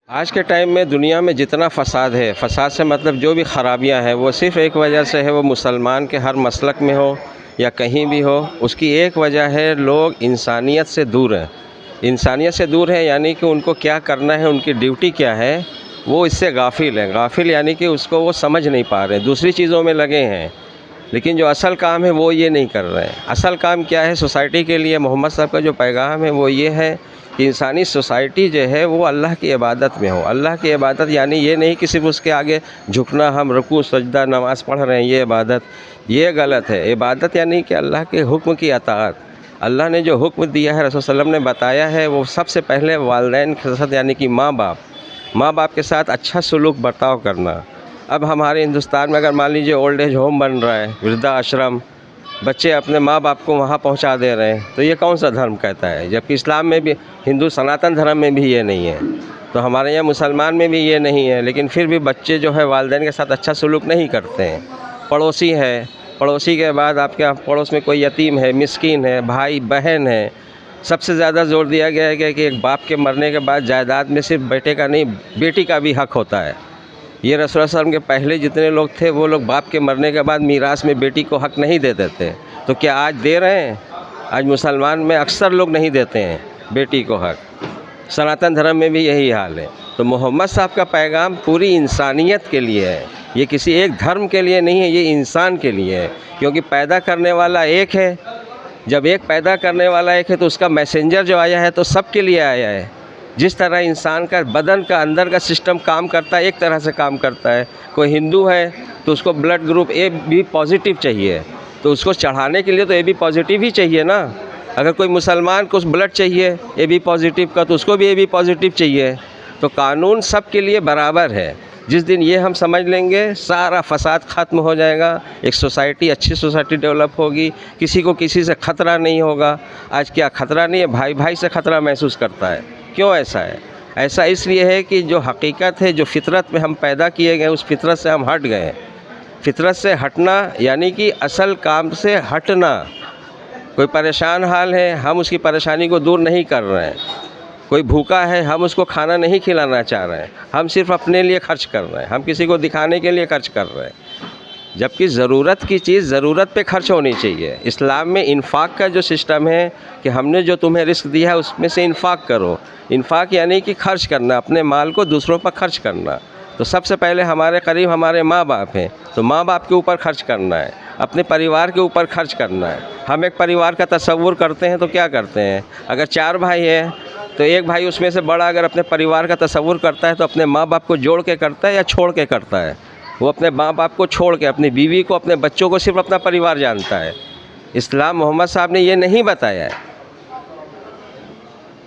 आज के टाइम में दुनिया में जितना फ़साद है, फ़साद से मतलब जो भी ख़राबियाँ हैं वो सिर्फ़ एक वजह से है, वो मुसलमान के हर मसलक में हो या कहीं भी हो, उसकी एक वजह है लोग इंसानियत से दूर हैं। इंसानियत से दूर हैं यानी कि उनको क्या करना है, उनकी ड्यूटी क्या है, वो इससे गाफिल हैं। गाफिल यानी कि उसको वो समझ नहीं पा रहे, दूसरी चीज़ों में लगे हैं, लेकिन जो असल काम है वो ये नहीं कर रहे हैं। असल काम क्या है सोसाइटी के लिए? मोहम्मद साहब का जो पैगाम है वो ये है कि इंसानी सोसाइटी जो है वो अल्लाह की इबादत में हो। अल्लाह की इबादत यानी ये नहीं कि सिर्फ उसके आगे झुकना, हम रुकू सजदा नमाज़ पढ़ रहे हैं, ये इबादत, ये गलत है। इबादत यानी कि अल्लाह के हुक्म की अताअत। अल्लाह ने जो हुक्म दिया है, रसूल सल्लल्लाहु अलैहि वसल्लम ने बताया है, वो सबसे पहले वालिदैन के साथ यानी कि माँ बाप के साथ अच्छा सलूक बर्ताव करना। अब हमारे हिंदुस्तान में अगर मान लीजिए ओल्ड एज होम बन रहा है, वृद्धाश्रम, बच्चे अपने माँ बाप को वहाँ पहुँचा दे रहे हैं, तो ये कौन सा धर्म कहता है? जबकि इस्लाम में भी, हिंदू सनातन धर्म में भी ये नहीं है, तो हमारे यहाँ मुसलमान में भी ये नहीं है। लेकिन फिर भी बच्चे जो है वालिदैन के साथ अच्छा सलूक नहीं करते हैं। पड़ोसी है, पड़ोसी के बाद आपके यहाँ पड़ोस में कोई यतीम है, मिस्कीन है, भाई बहन है, सबसे ज़्यादा जोर दिया गया है कि एक बाप के मरने के बाद जायदाद में सिर्फ बेटे का नहीं, बेटी का भी हक होता है। ये रसूल सल्लल्लाहु अलैहि वसल्लम के पहले जितने लोग थे वो लोग बाप के मरने के बाद मीरास में बेटी को हक नहीं देते थे, तो क्या आज दे रहे हैं? आज मुसलमान में अक्सर लोग नहीं देते हैं बेटी को हक। सनातन धर्म में भी यही हाल है। तो मोहम्मद साहब का पैगाम पूरी इंसानियत के लिए है, ये किसी एक धर्म के लिए नहीं है, ये इंसान के लिए है। क्योंकि पैदा करने वाला एक है, जब एक पैदा करने वाला एक है तो उसका मैसेंजर जो आया है तो सब के लिए आया है। जिस तरह इंसान का बदन का अंदर का सिस्टम काम करता है, एक तरह से काम करता है। कोई हिंदू है तो उसको blood group A B positive चाहिए, तो उसको चढ़ाने के लिए तो ए बी पॉजिटिव ही चाहिए ना। अगर कोई मुसलमान को ब्लड चाहिए ए बी पॉजिटिव का, तो उसको भी ए बी पॉजिटिव चाहिए। तो कानून सब के लिए बराबर है। जिस दिन ये हम समझ लेंगे, सारा फसाद ख़त्म हो जाएगा, एक सोसाइटी, अच्छी सोसाइटी डेवलप होगी, किसी को किसी से ख़तरा नहीं होगा। आज क्या ख़तरा नहीं है, भाई भाई से ख़तरा महसूस करता है। क्यों ऐसा है? ऐसा इसलिए है कि जो हकीकत है, जो फितरत में हम पैदा किए गए, उस फितरत से हम हट गए। फितरत से हटना यानी कि असल काम से हटना। कोई परेशान हाल है, हम उसकी परेशानी को दूर नहीं कर रहे हैं। कोई भूखा है, हम उसको खाना नहीं खिलाना चाह रहे हैं, हम सिर्फ अपने लिए खर्च कर रहे हैं, हम किसी को दिखाने के लिए खर्च कर रहे हैं। जबकि ज़रूरत की चीज़ ज़रूरत पे खर्च होनी चाहिए। इस्लाम में इन्फाक का जो सिस्टम है कि हमने जो तुम्हें रिस्क दिया है उसमें से इन्फाक करो। इन्फाक यानी कि खर्च करना, अपने माल को दूसरों पर खर्च करना। तो सबसे पहले हमारे करीब हमारे माँ बाप हैं, तो माँ बाप के ऊपर खर्च करना है, अपने परिवार के ऊपर खर्च करना है। हम एक परिवार का तसव्वुर करते हैं तो क्या करते हैं? अगर 4 भाई हैं तो एक भाई उसमें से बड़ा अगर अपने परिवार का तसव्वुर करता है तो अपने माँ बाप को जोड़ के करता है या छोड़ के करता है? वो अपने माँ बाप को छोड़ के, अपनी बीवी को, अपने बच्चों को सिर्फ अपना परिवार जानता है। इस्लाम, मोहम्मद साहब ने ये नहीं बताया है